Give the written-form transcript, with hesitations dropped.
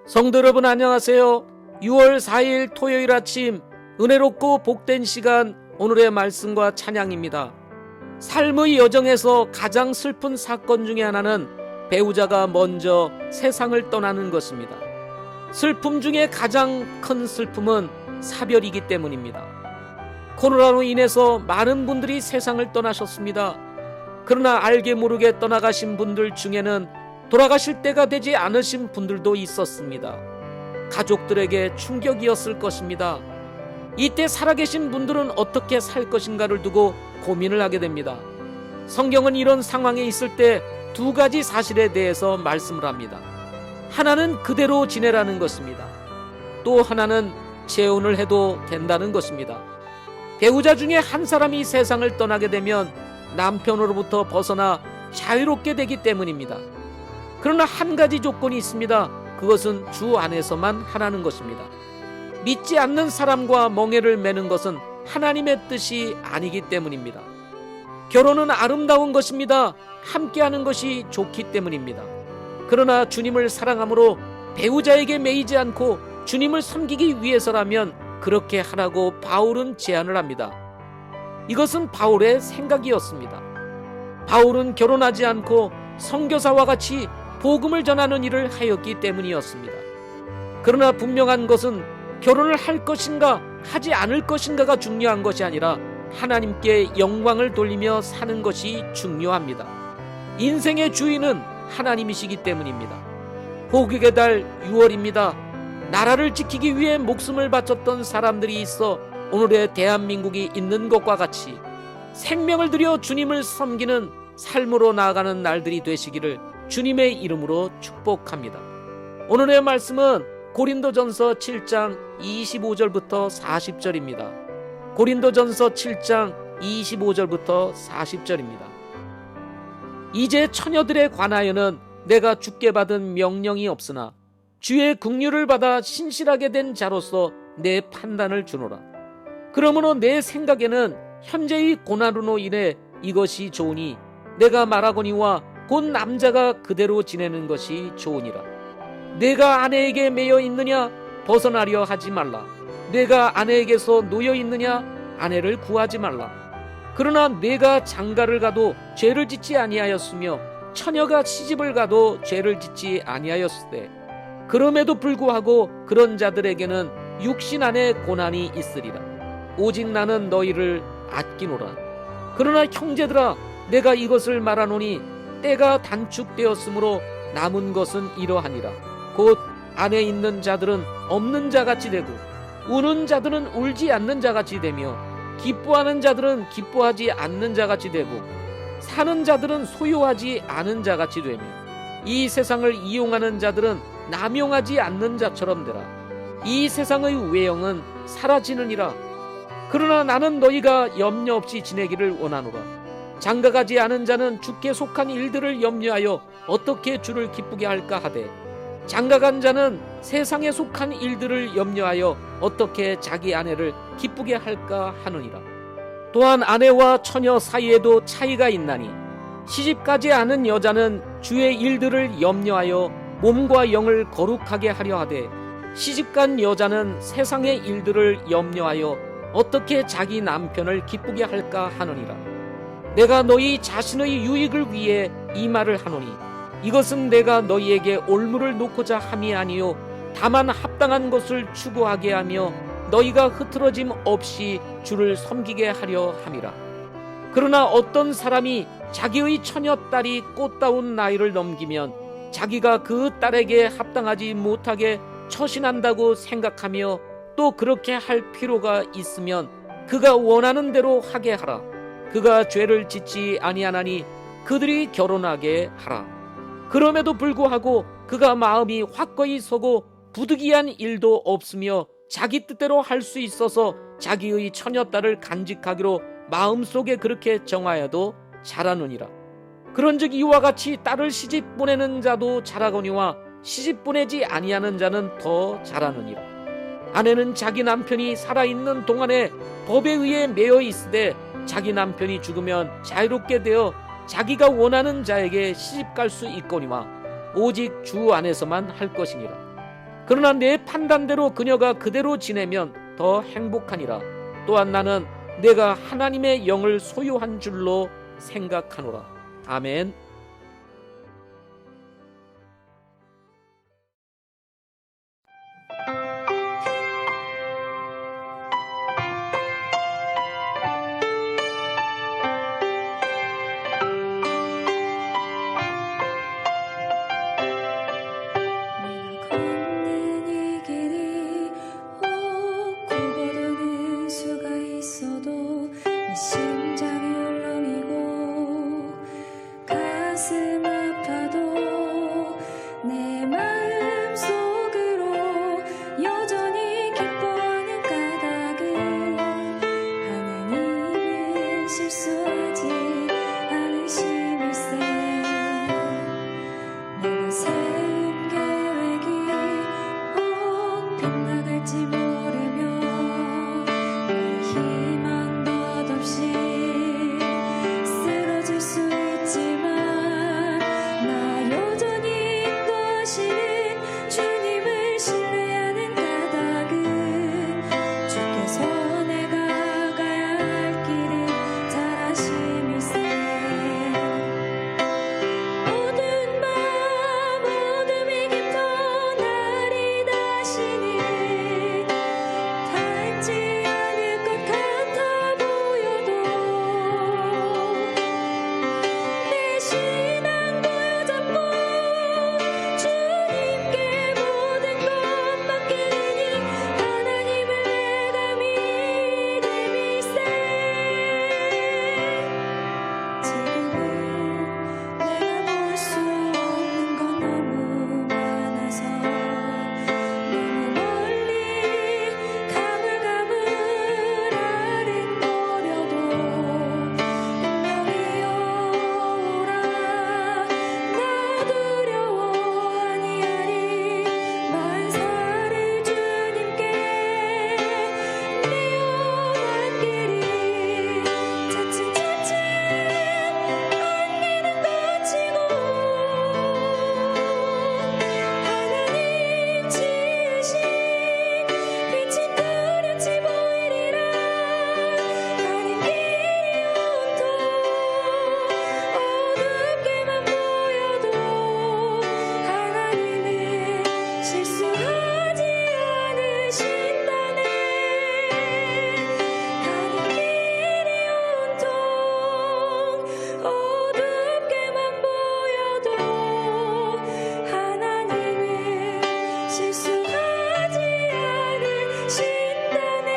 성도 여러분 안녕하세요. 6월 4일 토요일 아침 은혜롭고 복된 시간, 오늘의 말씀과 찬양입니다. 삶의 여정에서 가장 슬픈 사건 중에 하나는 배우자가 먼저 세상을 떠나는 것입니다. 슬픔 중에 가장 큰 슬픔은 사별이기 때문입니다. 코로나로 인해서 많은 분들이 세상을 떠나셨습니다. 그러나 알게 모르게 떠나가신 분들 중에는 돌아가실 때가 되지 않으신 분들도 있었습니다. 가족들에게 충격이었을 것입니다. 이때 살아계신 분들은 어떻게 살 것인가를 두고 고민을 하게 됩니다. 성경은 이런 상황에 있을 때 두 가지 사실에 대해서 말씀을 합니다. 하나는 그대로 지내라는 것입니다. 또 하나는 재혼을 해도 된다는 것입니다. 배우자 중에 한 사람이 세상을 떠나게 되면 남편으로부터 벗어나 자유롭게 되기 때문입니다. 그러나 한 가지 조건이 있습니다. 그것은 주 안에서만 하라는 것입니다. 믿지 않는 사람과 멍에를 매는 것은 하나님의 뜻이 아니기 때문입니다. 결혼은 아름다운 것입니다. 함께하는 것이 좋기 때문입니다. 그러나 주님을 사랑함으로 배우자에게 매이지 않고 주님을 섬기기 위해서라면 그렇게 하라고 바울은 제안을 합니다. 이것은 바울의 생각이었습니다. 바울은 결혼하지 않고 선교사와 같이 복음을 전하는 일을 하였기 때문이었습니다. 그러나 분명한 것은 결혼을 할 것인가 하지 않을 것인가가 중요한 것이 아니라 하나님께 영광을 돌리며 사는 것이 중요합니다. 인생의 주인은 하나님이시기 때문입니다. 호국의 달 6월입니다. 나라를 지키기 위해 목숨을 바쳤던 사람들이 있어 오늘의 대한민국이 있는 것과 같이 생명을 들여 주님을 섬기는 삶으로 나아가는 날들이 되시기를 주님의 이름으로 축복합니다. 오늘의 말씀은 고린도전서 7장 25절부터 40절입니다. 고린도전서 7장 25절부터 40절입니다. 이제 처녀들에 관하여는 내가 주께 받은 명령이 없으나 주의 긍휼을 받아 신실하게 된 자로서 내 판단을 주노라. 그러므로 내 생각에는 현재의 고난으로 인해 이것이 좋으니 내가 말하거니와 곧 남자가 그대로 지내는 것이 좋으니라. 내가 아내에게 매여 있느냐 벗어나려 하지 말라. 내가 아내에게서 놓여 있느냐 아내를 구하지 말라. 그러나 내가 장가를 가도 죄를 짓지 아니하였으며 처녀가 시집을 가도 죄를 짓지 아니하였으되 그럼에도 불구하고 그런 자들에게는 육신 안에 고난이 있으리라. 오직 나는 너희를 아끼노라. 그러나 형제들아, 내가 이것을 말하노니 때가 단축되었으므로 남은 것은 이러하니라. 곧 안에 있는 자들은 없는 자같이 되고 우는 자들은 울지 않는 자같이 되며 기뻐하는 자들은 기뻐하지 않는 자같이 되고 사는 자들은 소유하지 않은 자같이 되며 이 세상을 이용하는 자들은 남용하지 않는 자처럼 되라. 이 세상의 외형은 사라지느니라. 그러나 나는 너희가 염려 없이 지내기를 원하노라. 장가가지 않은 자는 주께 속한 일들을 염려하여 어떻게 주를 기쁘게 할까 하되 장가간 자는 세상에 속한 일들을 염려하여 어떻게 자기 아내를 기쁘게 할까 하느니라. 또한 아내와 처녀 사이에도 차이가 있나니 시집가지 않은 여자는 주의 일들을 염려하여 몸과 영을 거룩하게 하려 하되 시집간 여자는 세상의 일들을 염려하여 어떻게 자기 남편을 기쁘게 할까 하느니라. 내가 너희 자신의 유익을 위해 이 말을 하노니 이것은 내가 너희에게 올무를 놓고자 함이 아니요 다만 합당한 것을 추구하게 하며 너희가 흐트러짐 없이 주를 섬기게 하려 함이라. 그러나 어떤 사람이 자기의 처녀딸이 꽃다운 나이를 넘기면 자기가 그 딸에게 합당하지 못하게 처신한다고 생각하며 또 그렇게 할 필요가 있으면 그가 원하는 대로 하게 하라. 그가 죄를 짓지 아니하나니 그들이 결혼하게 하라. 그럼에도 불구하고 그가 마음이 확고히 서고 부득이한 일도 없으며 자기 뜻대로 할 수 있어서 자기의 처녀딸을 간직하기로 마음속에 그렇게 정하여도 잘하느니라. 그런즉 이와 같이 딸을 시집 보내는 자도 잘하거니와 시집 보내지 아니하는 자는 더 잘하느니라. 아내는 자기 남편이 살아있는 동안에 법에 의해 매여 있으되 자기 남편이 죽으면 자유롭게 되어 자기가 원하는 자에게 시집갈 수 있거니와 오직 주 안에서만 할 것이니라. 그러나 내 판단대로 그녀가 그대로 지내면 더 행복하니라. 또한 나는 내가 하나님의 영을 소유한 줄로 생각하노라. 아멘. 내가 걷는 이 길이 굽어도는 수가 있어도 내 심장이 울렁이고 가슴 아파도 내 마음 속으로 여전히 기뻐하는 까닭은 하나님은 실수하지 않으심일세. 내가 세운 계획이 빗나갈지 모르며 내 희망 덧없이 쓰러질 수 있지만 나 여전히 인도하시는 주님을 신뢰하는 까닭은 주께서 내가 가야 할 길을 잘 아심일세. 어두운 밤 어둠이 깊어 날이 다시는 닿지 않을 것 같아 보여도 내 신앙 보여잡고 주님께 모든 것 맡기니 하나님을 내가 믿음일세. 지금은 내가 볼 수 없는 건 너무 많아서 너무 멀리 가물가물 아른거려도 운명이 오라 나 두려워 아니하리. 만사를 주님께 내어맡기리. 차츰차츰 안개는 걷히고 하나님 지으신 빛이 뚜렷이 보이리라. 가는 길이 온통 어둡게만 보여도 하나님은 실수하지 않으신다네. 가는 길이 온통 어둡게만 보여도 하나님은 실수하지 않으신다네.